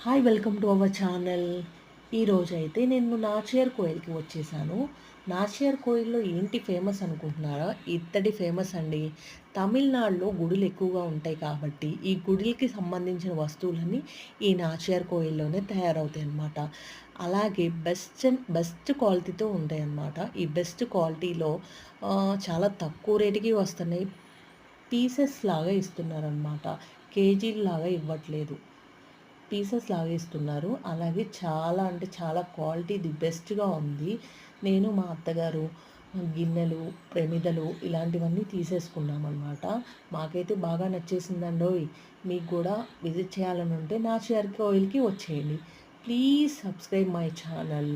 Hi welcome to our channel. ఈరోజైతే నేను నాచియర్ కోయిల్కి వచ్చేసాను. నాచియర్ కోయిల్లో ఏంటి ఫేమస్ అనుకుంటున్నారా? ఇత్తడి ఫేమస్ అండి. తమిళనాడులో గుడులు ఎక్కువగా ఉంటాయి కాబట్టి ఈ గుడులకి సంబంధించిన వస్తువులన్నీ ఈ నాచియర్ కోయిల్లోనే తయారవుతాయి అన్నమాట. అలాగే బెస్ట్ క్వాలిటీతో ఉంటాయన్నమాట. ఈ బెస్ట్ క్వాలిటీలో చాలా తక్కువ రేటుకి వస్తున్నాయి. పీసెస్ లాగా ఇస్తున్నారనమాట. కేజీల్లాగా ఇవ్వట్లేదు. పీసెస్ లాగా ఇస్తున్నారు. అలాగే చాలా అంటే చాలా క్వాలిటీ ది బెస్ట్‌గా ఉంది. నేను మా అత్తగారు గిన్నెలు, ప్రమిదలు ఇలాంటివన్నీ తీసేసుకున్నామనమాట. మాకైతే బాగా నచ్చేసిందండోయ్! మీకు గూడా విజిట్ చేయాలనుంటే నాచియర్ కోయిల్‌కి వచ్చేయండి. Please subscribe my channel.